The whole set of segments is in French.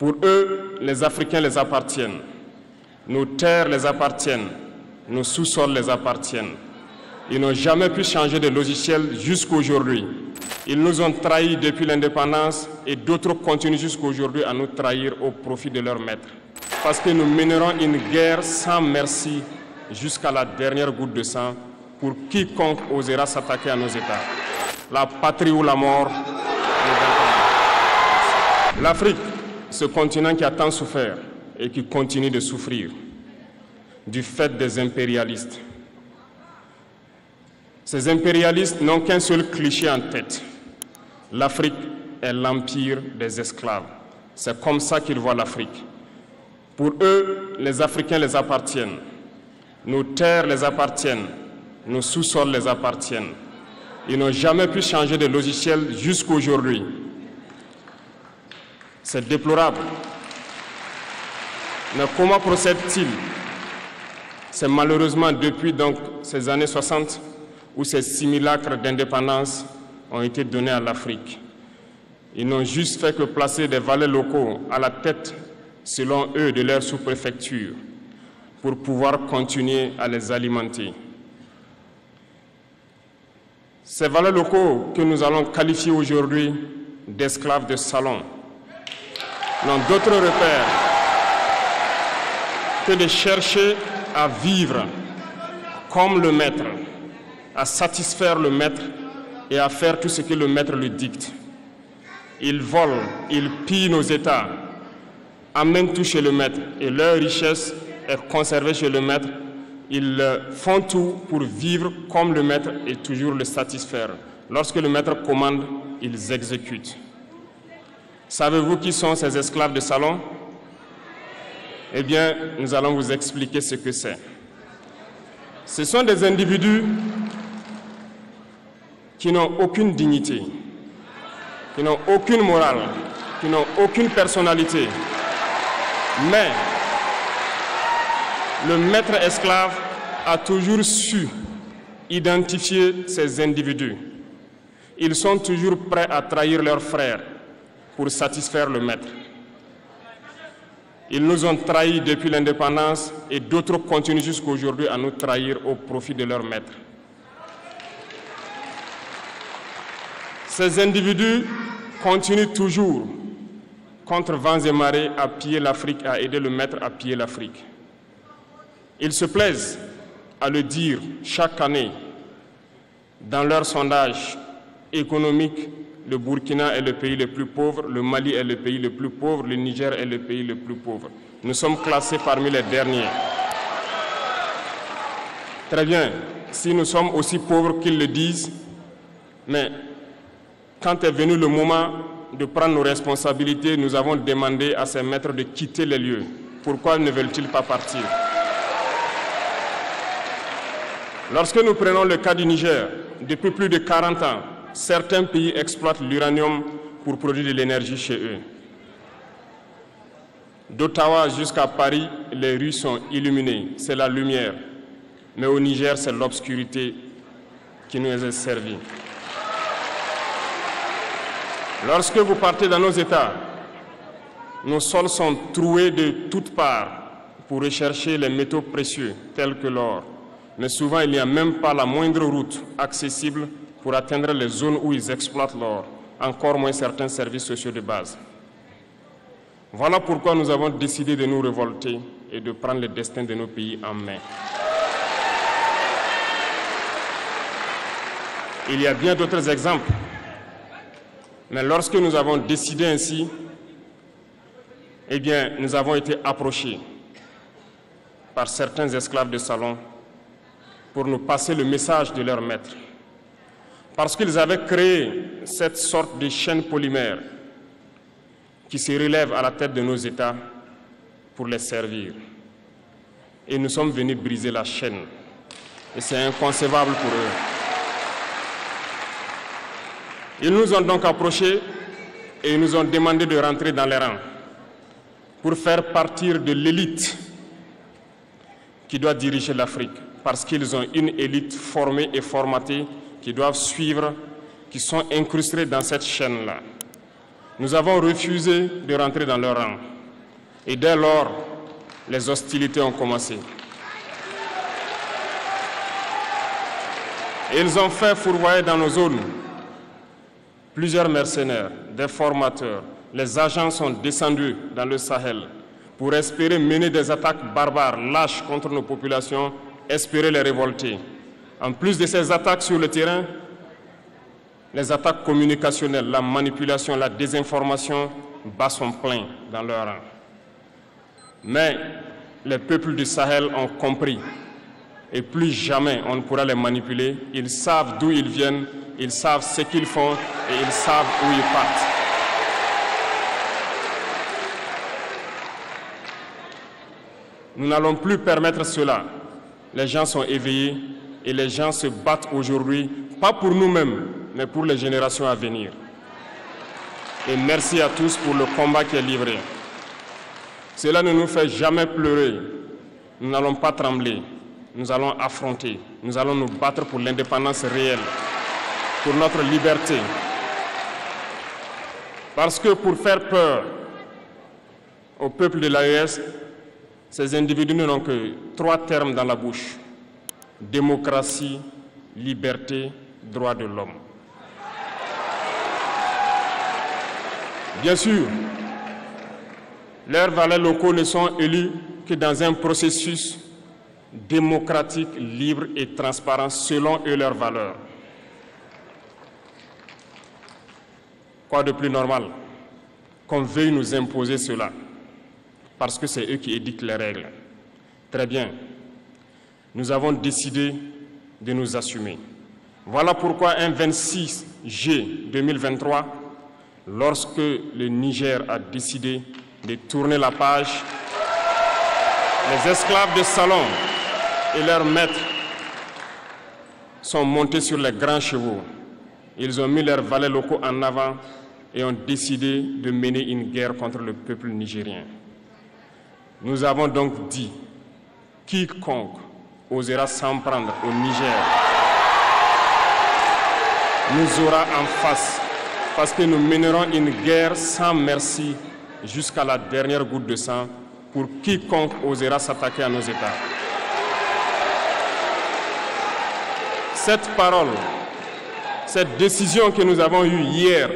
Pour eux, les Africains les appartiennent. Nos terres les appartiennent. Nos sous-sols les appartiennent. Ils n'ont jamais pu changer de logiciel jusqu'à aujourd'hui. Ils nous ont trahis depuis l'indépendance et d'autres continuent jusqu'à aujourd'hui à nous trahir au profit de leur maître. Parce que nous mènerons une guerre sans merci jusqu'à la dernière goutte de sang pour quiconque osera s'attaquer à nos États. La patrie ou la mort. L'Afrique, ce continent qui a tant souffert et qui continue de souffrir du fait des impérialistes. Ces impérialistes n'ont qu'un seul cliché en tête. L'Afrique est l'empire des esclaves. C'est comme ça qu'ils voient l'Afrique. Pour eux, les Africains les appartiennent. Nos terres les appartiennent. Nos sous-sols les appartiennent. Ils n'ont jamais pu changer de logiciel jusqu'à aujourd'hui. C'est déplorable. Mais comment procèdent-ils? C'est malheureusement depuis donc ces années 60 où ces simulacres d'indépendance ont été donnés à l'Afrique. Ils n'ont juste fait que placer des valets locaux à la tête, selon eux, de leur sous-préfecture pour pouvoir continuer à les alimenter. Ces valets locaux que nous allons qualifier aujourd'hui d'esclaves de salon n'ont d'autre repère que de chercher à vivre comme le maître, à satisfaire le maître et à faire tout ce que le maître lui dicte. Ils volent, ils pillent nos États, amènent tout chez le maître et leur richesse est conservée chez le maître. Ils font tout pour vivre comme le maître et toujours le satisfaire. Lorsque le maître commande, ils exécutent. Savez-vous qui sont ces esclaves de salon? Eh bien, nous allons vous expliquer ce que c'est. Ce sont des individus qui n'ont aucune dignité, qui n'ont aucune morale, qui n'ont aucune personnalité. Mais le maître esclave a toujours su identifier ces individus. Ils sont toujours prêts à trahir leurs frères pour satisfaire le maître. Ils nous ont trahis depuis l'indépendance et d'autres continuent jusqu'à aujourd'hui à nous trahir au profit de leur maître. Ces individus continuent toujours, contre vents et marées, à piller l'Afrique, à aider le maître à piller l'Afrique. Ils se plaisent à le dire chaque année dans leurs sondages économiques. Le Burkina est le pays le plus pauvre, le Mali est le pays le plus pauvre, le Niger est le pays le plus pauvre. Nous sommes classés parmi les derniers. Très bien, si nous sommes aussi pauvres qu'ils le disent, mais quand est venu le moment de prendre nos responsabilités, nous avons demandé à ces maîtres de quitter les lieux. Pourquoi ne veulent-ils pas partir? Lorsque nous prenons le cas du Niger, depuis plus de 40 ans, certains pays exploitent l'uranium pour produire de l'énergie chez eux. D'Ottawa jusqu'à Paris, les rues sont illuminées, c'est la lumière. Mais au Niger, c'est l'obscurité qui nous est servie. Lorsque vous partez dans nos États, nos sols sont troués de toutes parts pour rechercher les métaux précieux tels que l'or. Mais souvent, il n'y a même pas la moindre route accessible pour atteindre les zones où ils exploitent l'or, encore moins certains services sociaux de base. Voilà pourquoi nous avons décidé de nous révolter et de prendre le destin de nos pays en main. Il y a bien d'autres exemples, mais lorsque nous avons décidé ainsi, eh bien, nous avons été approchés par certains esclaves de salon pour nous passer le message de leur maître. Parce qu'ils avaient créé cette sorte de chaîne polymère qui se relève à la tête de nos États pour les servir. Et nous sommes venus briser la chaîne. Et c'est inconcevable pour eux. Ils nous ont donc approchés et ils nous ont demandé de rentrer dans les rangs pour faire partir de l'élite qui doit diriger l'Afrique. Parce qu'ils ont une élite formée et formatée qui doivent suivre, qui sont incrustés dans cette chaîne-là. Nous avons refusé de rentrer dans leur rang. Et dès lors, les hostilités ont commencé. Ils ont fait fourvoyer dans nos zones plusieurs mercenaires, des formateurs. Les agents sont descendus dans le Sahel pour espérer mener des attaques barbares, lâches contre nos populations, espérer les révolter. En plus de ces attaques sur le terrain, les attaques communicationnelles, la manipulation, la désinformation battent son plein dans leur rang. Mais les peuples du Sahel ont compris et plus jamais on ne pourra les manipuler. Ils savent d'où ils viennent, ils savent ce qu'ils font et ils savent où ils partent. Nous n'allons plus permettre cela. Les gens sont éveillés et les gens se battent aujourd'hui, pas pour nous-mêmes, mais pour les générations à venir. Et merci à tous pour le combat qui est livré. Cela ne nous fait jamais pleurer. Nous n'allons pas trembler. Nous allons affronter. Nous allons nous battre pour l'indépendance réelle, pour notre liberté. Parce que pour faire peur au peuple de l'AES, ces individus n'ont que 3 termes dans la bouche: démocratie, liberté, droits de l'homme. Bien sûr, leurs valets locaux ne sont élus que dans un processus démocratique, libre et transparent selon eux leurs valeurs. Quoi de plus normal qu'on veuille nous imposer cela, parce que c'est eux qui édictent les règles. Très bien, nous avons décidé de nous assumer. Voilà pourquoi un 26 juillet 2023, lorsque le Niger a décidé de tourner la page, les esclaves de salon et leurs maîtres sont montés sur les grands chevaux. Ils ont mis leurs valets locaux en avant et ont décidé de mener une guerre contre le peuple nigérien. Nous avons donc dit, quiconque osera s'en prendre au Niger nous aura en face, parce que nous mènerons une guerre sans merci jusqu'à la dernière goutte de sang pour quiconque osera s'attaquer à nos États. Cette parole, cette décision que nous avons eue hier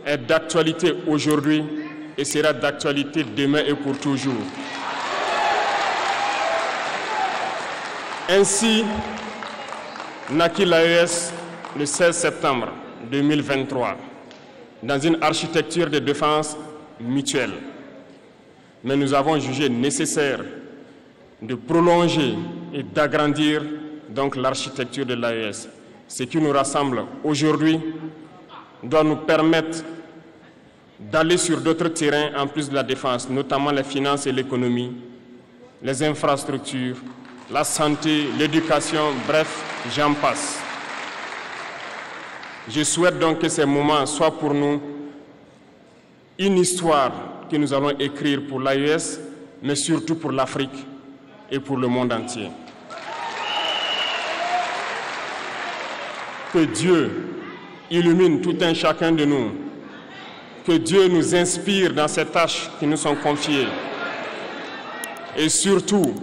est d'actualité aujourd'hui et sera d'actualité demain et pour toujours. Ainsi naquit l'AES le 16 septembre 2023 dans une architecture de défense mutuelle. Mais nous avons jugé nécessaire de prolonger et d'agrandir donc l'architecture de l'AES. Ce qui nous rassemble aujourd'hui doit nous permettre d'aller sur d'autres terrains en plus de la défense, notamment les finances et l'économie, les infrastructures, la santé, l'éducation, bref, j'en passe. Je souhaite donc que ces moments soient pour nous une histoire que nous allons écrire pour l'AES, mais surtout pour l'Afrique et pour le monde entier. Que Dieu illumine tout un chacun de nous, que Dieu nous inspire dans ces tâches qui nous sont confiées, et surtout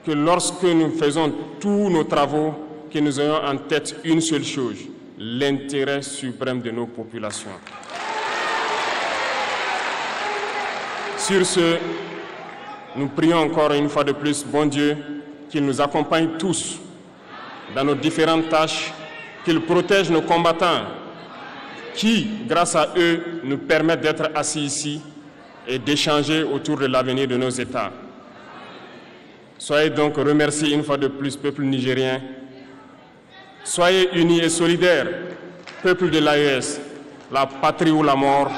que lorsque nous faisons tous nos travaux, que nous ayons en tête une seule chose, l'intérêt suprême de nos populations. Sur ce, nous prions encore une fois de plus, bon Dieu, qu'il nous accompagne tous dans nos différentes tâches, qu'il protège nos combattants qui, grâce à eux, nous permettent d'être assis ici et d'échanger autour de l'avenir de nos États. Soyez donc remerciés une fois de plus, peuple nigérien. Soyez unis et solidaires, peuple de l'AES, la patrie ou la mort.